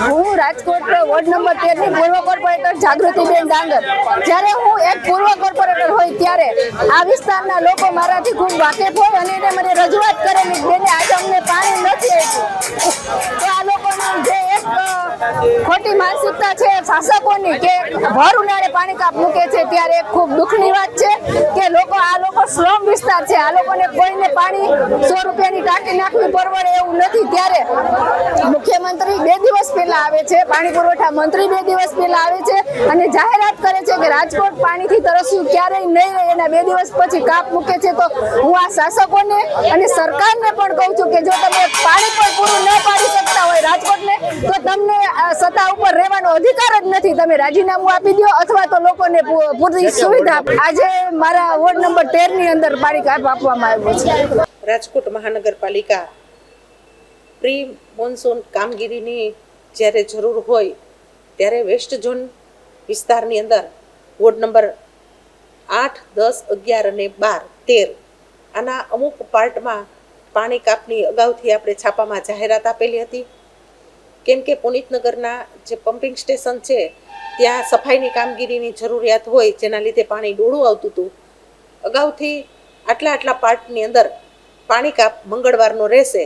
હું Rajkot ward number 13 ની પૂર્વ કોર્પોરેટર જાગૃતિબેન ડાંગર. જ્યારે હું એક પૂર્વ કોર્પોરેટર હોય ત્યારે આ વિસ્તારના લોકો મારાથી ખૂબ વાકેફ હોય અને એને મને રજૂઆત કરેલી બેને આજે અમને પાણી નથી આપ્યું. તો આ લોકોની જે એક ખોટી માનસિકતા છે શાસકોની કે ભર ઉનાળે પાણી કાપ મૂકે છે ત્યારે ખૂબ દુઃખની વાત છે કે આ લોકો સ્લમ વિસ્તાર છે. આ લોકોને કોઈને પાણી 100 રૂપિયાની ટાંકી નાખવી પરવડે એવું નથી. ત્યારે મુખ્યમંત્રી 2 દિવસ પહેલા આવે છે, પાણી પુરવઠા મંત્રી 2 દિવસ પહેલા આવે છે અને જાહેરાત કરે છે કે રાજકોટ પાણીથી તરસ્યું ક્યારેય નહીં રહે. એના 2 દિવસ પછી કાપ મૂકે છે. તો હું આ શાસકોને અને સરકારને પણ કહું છું કે જો તમે પાણી પણ પૂરું ન પાડી શકતા હોય રાજકોટને, તો તમને સત્તા ઉપર રહેવાનો અધિકાર જ નથી. તમે રાજીનામું આપી દો અથવા તો લોકોને પૂરી સુવિધા. આજે મારા વોર્ડ નંબર 13 ની અંદર પાણી કાપ આપવામાં આવ્યો છે. રાજકોટ મહાનગરપાલિકા પ્રી મોન્સૂન કામગીરીની જ્યારે જરૂર હોય ત્યારે વેસ્ટ ઝોન વિસ્તારની અંદર વોર્ડ નંબર 8, 10, 11 અને 12, 13 આના અમુક પાર્ટમાં પાણી કાપની અગાઉથી આપણે છાપામાં જાહેરાત આપેલી હતી. કેમ કે પુનિતનગરના જે પમ્પિંગ સ્ટેશન છે ત્યાં સફાઈની કામગીરીની જરૂરિયાત હોય, જેના લીધે પાણી ડોળું આવતું હતું. અગાઉથી આટલા પાર્ટની અંદર પાણી કાપ મંગળવારનો રહેશે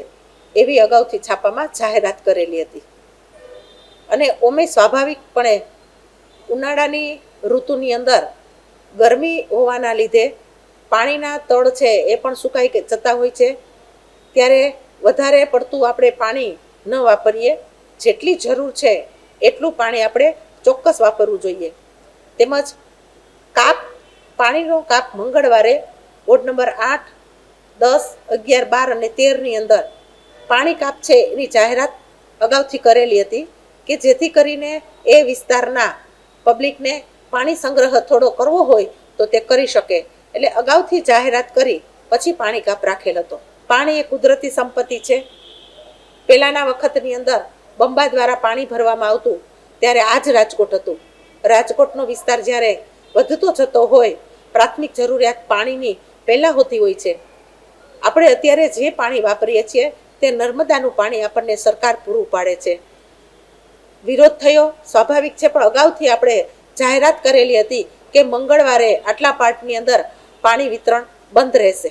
એવી અગાઉથી છાપામાં જાહેરાત કરેલી હતી. અને ઓમે સ્વાભાવિકપણે ઉનાળાની ઋતુની અંદર ગરમી હોવાના લીધે પાણીના તળ છે એ પણ સુકાઈ જતા હોય છે. ત્યારે વધારે પડતું આપણે પાણી ન વાપરીએ, જેટલી જરૂર છે એટલું પાણી આપણે ચોક્કસ વાપરવું જોઈએ. તેમજ પાણીનો કાપ મંગળવારે વોર્ડ નંબર 8, 10, 11, 12 અને 13 ની અંદર પાણી કાપ છે એની જાહેરાત અગાઉથી કરેલી હતી કે જેથી કરીને એ વિસ્તારના પબ્લિકને પાણી સંગ્રહ થોડો કરવો હોય તો તે કરી શકે. એટલે અગાઉથી જાહેરાત કરી પછી પાણી કાપ રાખેલ હતો. પાણી એ કુદરતી સંપત્તિ છે. પહેલાંના વખતની અંદર બંબા દ્વારા પાણી ભરવામાં આવતું ત્યારે આ જ રાજકોટ હતું. રાજકોટનો વિસ્તાર જ્યારે વધતો જતો હોય, પ્રાથમિક જરૂરિયાત પાણીની પહેલાં હોતી હોય છે. આપણે અત્યારે જે પાણી વાપરીએ છીએ તે નર્મદાનું પાણી આપણને સરકાર પૂરું પાડે છે. વિરોધ થયો સ્વાભાવિક છે, પણ અગાઉથી આપણે જાહેરાત કરેલી હતી કે મંગળવારે આટલા પાર્ટની અંદર પાણી વિતરણ બંધ રહેશે.